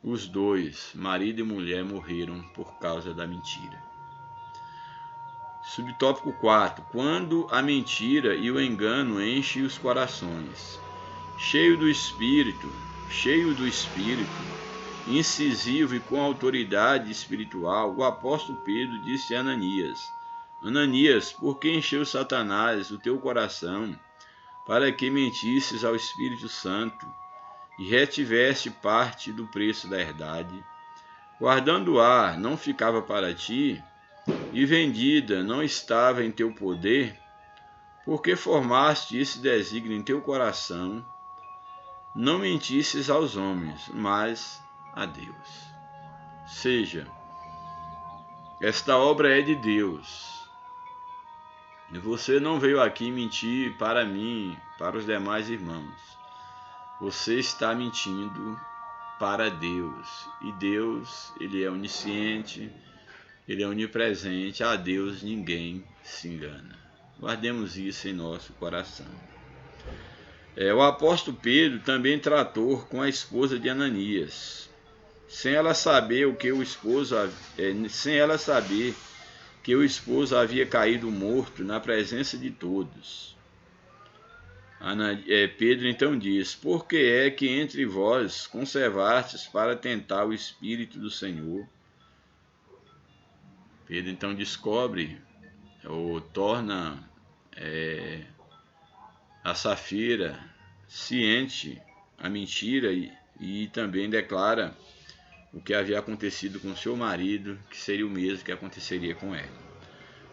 os dois, marido e mulher, morreram por causa da mentira. Subtópico 4. Quando a mentira e o engano enchem os corações. Cheio do Espírito, incisivo e com autoridade espiritual, o apóstolo Pedro disse a Ananias: Ananias, por que encheu Satanás o teu coração, para que mentisses ao Espírito Santo e retiveste parte do preço da herdade? Guardando-a não ficava para ti, e vendida não estava em teu poder? Porque formaste esse desígnio em teu coração, não mentisses aos homens, mas a Deus. Seja, esta obra é de Deus. E você não veio aqui mentir para mim, para os demais irmãos. Você está mentindo para Deus. E Deus, Ele é onisciente, Ele é onipresente. A Deus ninguém se engana. Guardemos isso em nosso coração. O apóstolo Pedro também tratou com a esposa de Ananias, sem ela saber que o esposo havia caído morto na presença de todos. Pedro então diz: por que é que entre vós conservastes para tentar o Espírito do Senhor? Pedro então descobre ou torna a Safira ciente a mentira e também declara o que havia acontecido com seu marido, que seria o mesmo que aconteceria com ela.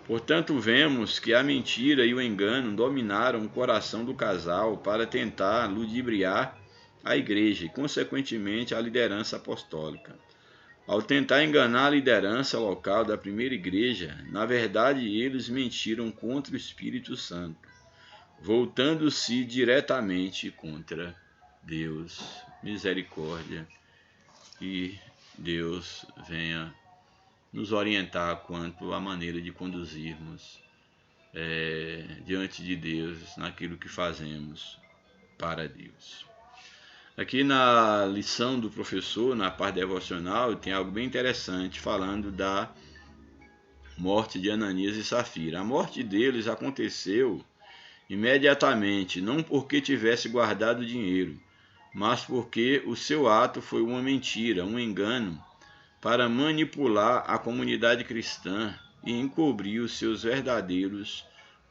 Portanto, vemos que a mentira e o engano dominaram o coração do casal para tentar ludibriar a igreja e, consequentemente, a liderança apostólica. Ao tentar enganar a liderança local da primeira igreja, na verdade eles mentiram contra o Espírito Santo, voltando-se diretamente contra Deus. Misericórdia, e Deus venha nos orientar quanto à maneira de conduzirmos diante de Deus naquilo que fazemos para Deus. Aqui na lição do professor, na parte devocional, tem algo bem interessante falando da morte de Ananias e Safira. A morte deles aconteceu imediatamente, não porque tivesse guardado dinheiro, mas porque o seu ato foi uma mentira, um engano, para manipular a comunidade cristã e encobrir os seus verdadeiros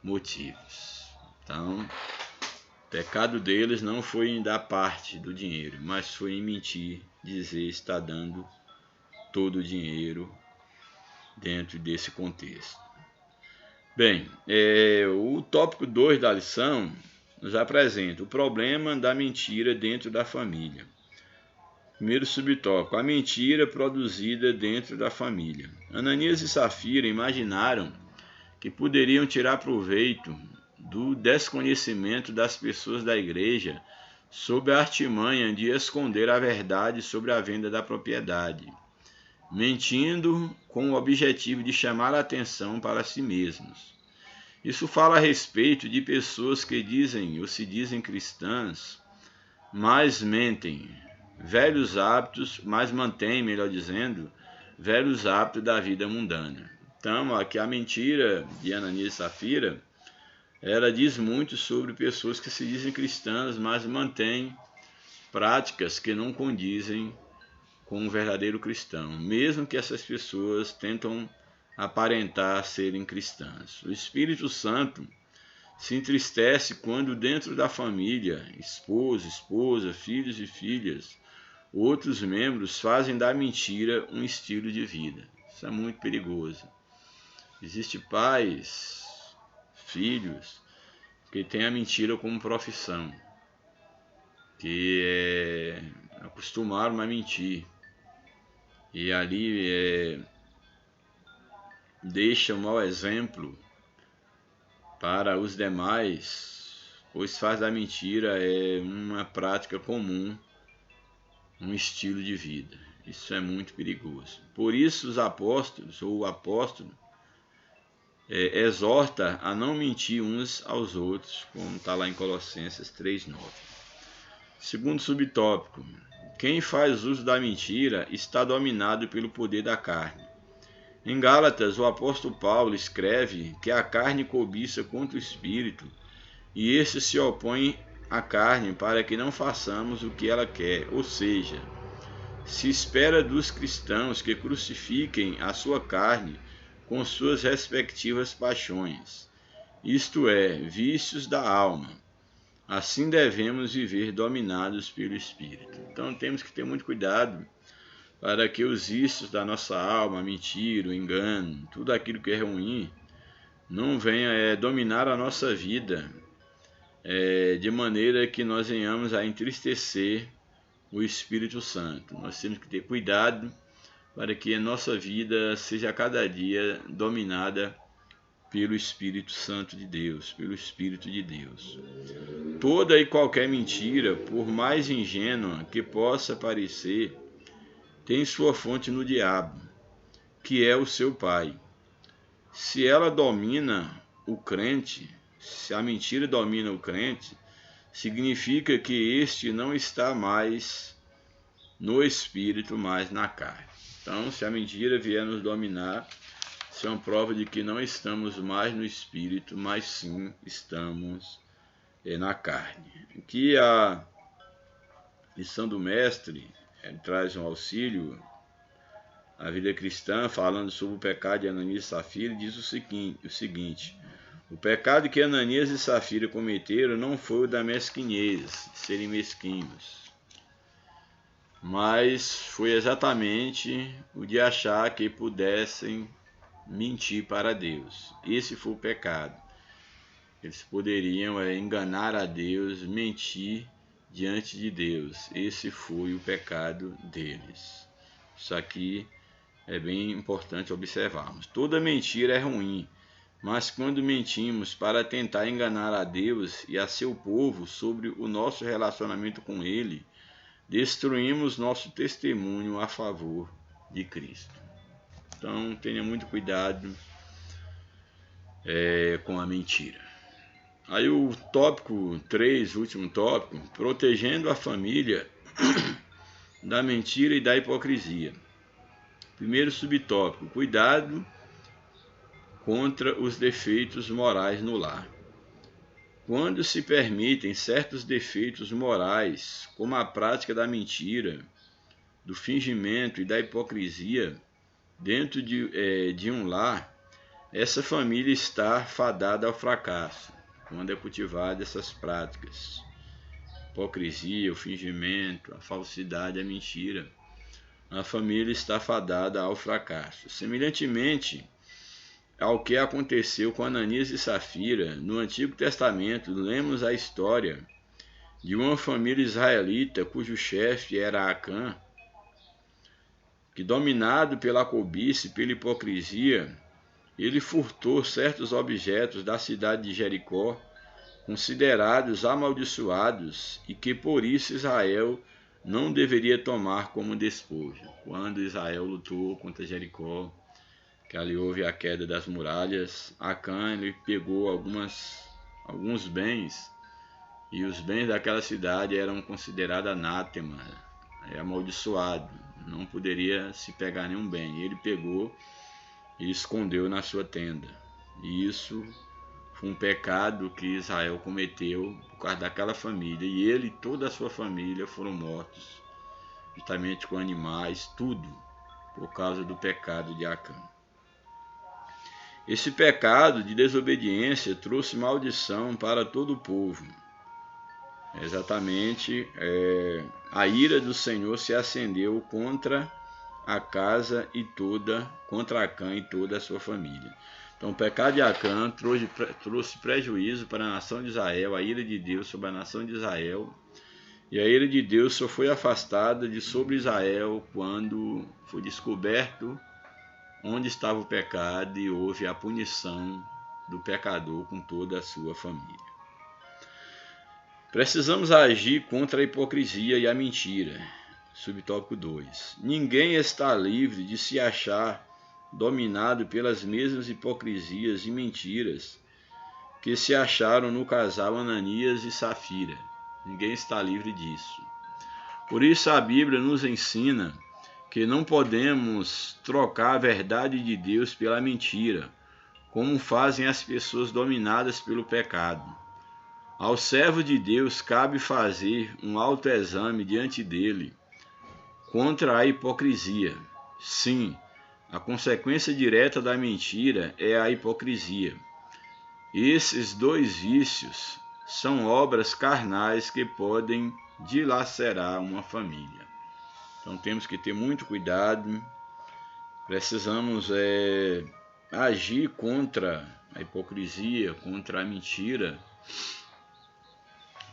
motivos. Então, o pecado deles não foi em dar parte do dinheiro, mas foi em mentir, dizer está dando todo o dinheiro dentro desse contexto. Bem, o tópico 2 da lição nos apresenta o problema da mentira dentro da família. Primeiro subtópico, a mentira produzida dentro da família. Ananias e Safira imaginaram que poderiam tirar proveito do desconhecimento das pessoas da igreja sob a artimanha de esconder a verdade sobre a venda da propriedade. mentindo com o objetivo de chamar a atenção para si mesmos. Isso fala a respeito de pessoas que dizem ou se dizem cristãs, mas mentem, mantêm, melhor dizendo, velhos hábitos da vida mundana. Então, aqui a mentira de Ananias e Safira, ela diz muito sobre pessoas que se dizem cristãs, mas mantêm práticas que não condizem com um verdadeiro cristão, mesmo que essas pessoas tentam aparentar serem cristãs. O Espírito Santo se entristece quando dentro da família, esposa, filhos e filhas, outros membros fazem da mentira um estilo de vida. Isso é muito perigoso. Existem pais, filhos, que têm a mentira como profissão, que acostumaram a mentir, e ali deixa um mau exemplo para os demais, pois faz da mentira uma prática comum, um estilo de vida. Isso é muito perigoso. Por isso os apóstolos, ou o apóstolo, exorta a não mentir uns aos outros, como está lá em Colossenses 3:9. Segundo subtópico, quem faz uso da mentira está dominado pelo poder da carne. Em Gálatas, o apóstolo Paulo escreve que a carne cobiça contra o espírito, e este se opõe à carne para que não façamos o que ela quer, ou seja, se espera dos cristãos que crucifiquem a sua carne com suas respectivas paixões, isto é, vícios da alma. Assim devemos viver dominados pelo Espírito. Então temos que ter muito cuidado para que os vícios da nossa alma, a mentira, o engano, tudo aquilo que é ruim, não venha dominar a nossa vida, de maneira que nós venhamos a entristecer o Espírito Santo. Nós temos que ter cuidado para que a nossa vida seja a cada dia dominada pelo Espírito Santo de Deus, pelo Espírito de Deus. Toda e qualquer mentira, por mais ingênua que possa parecer, tem sua fonte no diabo, que é o seu pai. Se ela domina o crente, se a mentira domina o crente, significa que este não está mais no espírito, mas na carne. Então, se a mentira vier nos dominar, isso é uma prova de que não estamos mais no espírito, mas sim estamos na carne. Aqui a lição do mestre traz um auxílio à vida cristã, falando sobre o pecado de Ananias e Safira, diz o seguinte: o pecado que Ananias e Safira cometeram não foi o da mesquinhez, serem mesquinhos, mas foi exatamente o de achar que pudessem mentir para Deus. Esse foi o pecado. Eles poderiam enganar a Deus, mentir diante de Deus. Esse foi o pecado deles. Isso aqui é bem importante observarmos. Toda mentira é ruim, mas quando mentimos para tentar enganar a Deus e a seu povo sobre o nosso relacionamento com Ele, destruímos nosso testemunho a favor de Cristo. Então, tenha muito cuidado com a mentira. Aí o tópico 3, último tópico, protegendo a família da mentira e da hipocrisia. Primeiro subtópico, cuidado contra os defeitos morais no lar. Quando se permitem certos defeitos morais, como a prática da mentira, do fingimento e da hipocrisia, dentro de um lar, essa família está fadada ao fracasso, quando é cultivada essas práticas. Hipocrisia, o fingimento, a falsidade, a mentira. A família está fadada ao fracasso. Semelhantemente ao que aconteceu com Ananias e Safira, no Antigo Testamento, lemos a história de uma família israelita cujo chefe era Acã, que, dominado pela cobiça e pela hipocrisia, ele furtou certos objetos da cidade de Jericó, considerados amaldiçoados, e que por isso Israel não deveria tomar como despojo. Quando Israel lutou contra Jericó, que ali houve a queda das muralhas, Acã ele pegou alguns bens, e os bens daquela cidade eram considerados anátema, amaldiçoado, não poderia se pegar nenhum bem. Ele pegou e escondeu na sua tenda. E isso foi um pecado que Israel cometeu por causa daquela família. E ele e toda a sua família foram mortos, juntamente com animais, tudo, por causa do pecado de Acã. Esse pecado de desobediência trouxe maldição para todo o povo. Exatamente, a ira do Senhor se acendeu contra a casa e contra Acã e toda a sua família. Então o pecado de Acã trouxe prejuízo para a nação de Israel, a ira de Deus sobre a nação de Israel. E a ira de Deus só foi afastada de sobre Israel quando foi descoberto onde estava o pecado e houve a punição do pecador com toda a sua família. Precisamos agir contra a hipocrisia e a mentira. Subtópico 2. Ninguém está livre de se achar dominado pelas mesmas hipocrisias e mentiras que se acharam no casal Ananias e Safira. Ninguém está livre disso. Por isso a Bíblia nos ensina que não podemos trocar a verdade de Deus pela mentira, como fazem as pessoas dominadas pelo pecado. Ao servo de Deus cabe fazer um autoexame diante dele contra a hipocrisia. Sim, a consequência direta da mentira é a hipocrisia. Esses dois vícios são obras carnais que podem dilacerar uma família. Então temos que ter muito cuidado, precisamos agir contra a hipocrisia, contra a mentira,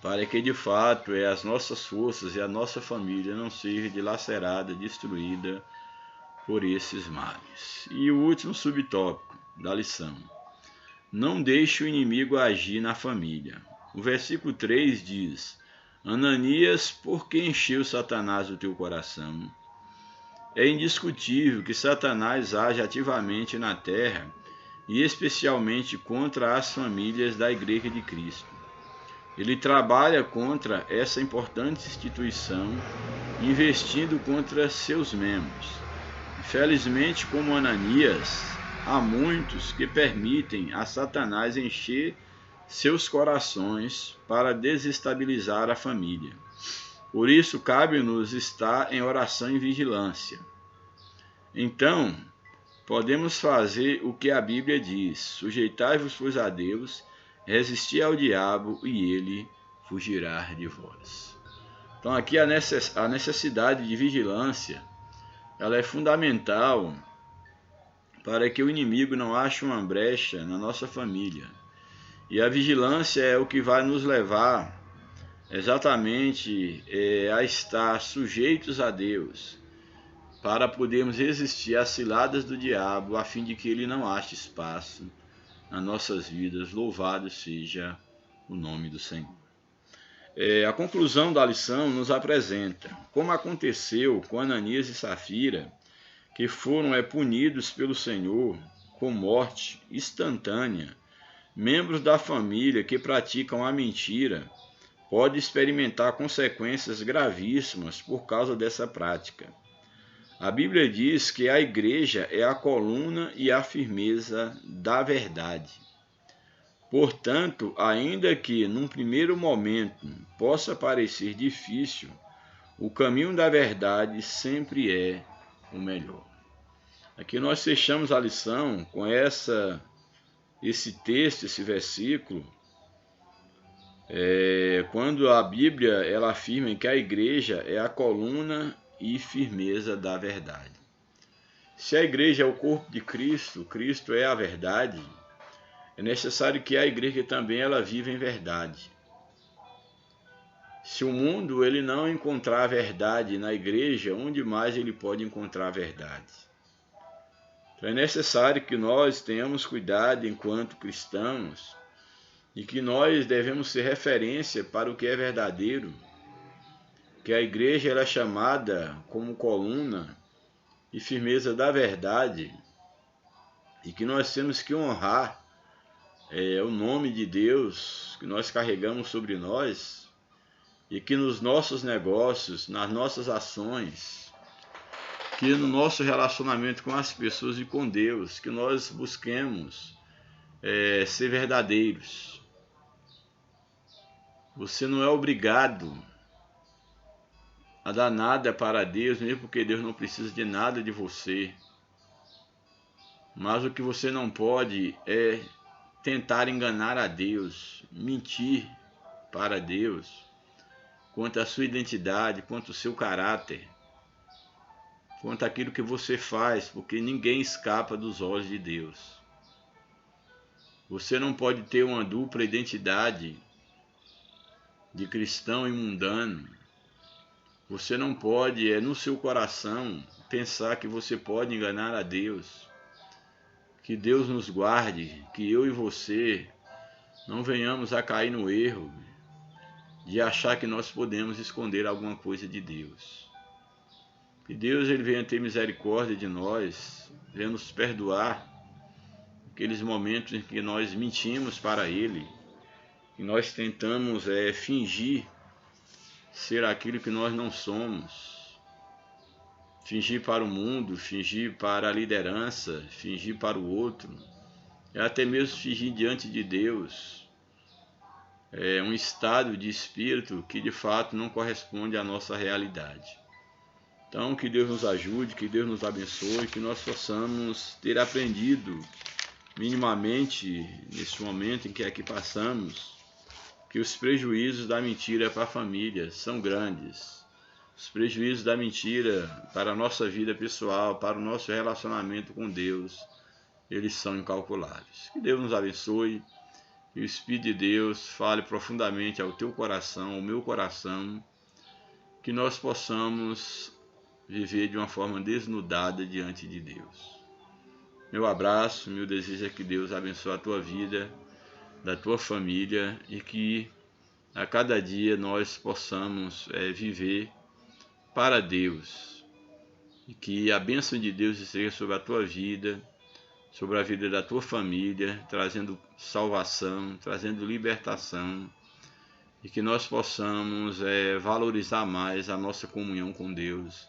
para que de fato as nossas forças e a nossa família não sejam dilaceradas, destruídas por esses males. E o último subtópico da lição: não deixe o inimigo agir na família. O versículo 3 diz: Ananias, por que encheu Satanás o teu coração? É indiscutível que Satanás age ativamente na terra e especialmente contra as famílias da Igreja de Cristo. Ele trabalha contra essa importante instituição, investindo contra seus membros. Infelizmente, como Ananias, há muitos que permitem a Satanás encher seus corações para desestabilizar a família. Por isso, cabe-nos estar em oração e vigilância. Então, podemos fazer o que a Bíblia diz: sujeitai-vos, pois, a Deus, resisti ao diabo e ele fugirá de vós. Então aqui a necessidade de vigilância, ela é fundamental para que o inimigo não ache uma brecha na nossa família. E a vigilância é o que vai nos levar exatamente a estar sujeitos a Deus, para podermos resistir às ciladas do diabo, a fim de que ele não ache espaço nas nossas vidas. Louvado seja o nome do Senhor. A conclusão da lição nos apresenta como aconteceu com Ananias e Safira, que foram punidos pelo Senhor com morte instantânea. Membros da família que praticam a mentira podem experimentar consequências gravíssimas por causa dessa prática. A Bíblia diz que a igreja é a coluna e a firmeza da verdade. Portanto, ainda que num primeiro momento possa parecer difícil, o caminho da verdade sempre é o melhor. Aqui nós fechamos a lição com esse texto, esse versículo, quando a Bíblia ela afirma que a igreja é a coluna e firmeza da verdade. Se a igreja é o corpo de Cristo, Cristo é a verdade, é necessário que a igreja também ela viva em verdade. Se o mundo ele não encontrar a verdade na igreja, onde mais ele pode encontrar a verdade? Então é necessário que nós tenhamos cuidado enquanto cristãos e que nós devemos ser referência para o que é verdadeiro que a igreja ela é chamada como coluna e firmeza da verdade, e que nós temos que honrar o nome de Deus que nós carregamos sobre nós, e que nos nossos negócios, nas nossas ações, que no nosso relacionamento com as pessoas e com Deus, que nós busquemos ser verdadeiros. Você não é obrigado a dar nada para Deus, mesmo porque Deus não precisa de nada de você. Mas o que você não pode é tentar enganar a Deus, mentir para Deus, quanto à sua identidade, quanto ao seu caráter, quanto àquilo que você faz, porque ninguém escapa dos olhos de Deus. Você não pode ter uma dupla identidade de cristão e mundano. Você não pode, no seu coração, pensar que você pode enganar a Deus. Que Deus nos guarde, que eu e você não venhamos a cair no erro de achar que nós podemos esconder alguma coisa de Deus. Que Deus ele venha ter misericórdia de nós, venha nos perdoar aqueles momentos em que nós mentimos para Ele, que nós tentamos fingir ser aquilo que nós não somos, fingir para o mundo, fingir para a liderança, fingir para o outro, e até mesmo fingir diante de Deus. É um estado de espírito que de fato não corresponde à nossa realidade. Então que Deus nos ajude, que Deus nos abençoe, que nós possamos ter aprendido minimamente nesse momento em que aqui passamos, que os prejuízos da mentira para a família são grandes. Os prejuízos da mentira para a nossa vida pessoal, para o nosso relacionamento com Deus, eles são incalculáveis. Que Deus nos abençoe, que o Espírito de Deus fale profundamente ao teu coração, ao meu coração, que nós possamos viver de uma forma desnudada diante de Deus. Meu abraço, meu desejo é que Deus abençoe a tua vida, da tua família, e que a cada dia nós possamos viver para Deus, e que a bênção de Deus esteja sobre a tua vida, sobre a vida da tua família, trazendo salvação, trazendo libertação, e que nós possamos valorizar mais a nossa comunhão com Deus,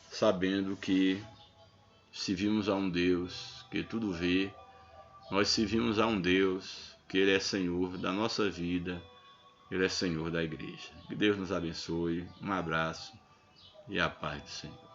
sabendo que servimos a um Deus que tudo vê, nós servimos a um Deus que Ele é Senhor da nossa vida, Ele é Senhor da igreja. Que Deus nos abençoe, um abraço e a paz do Senhor.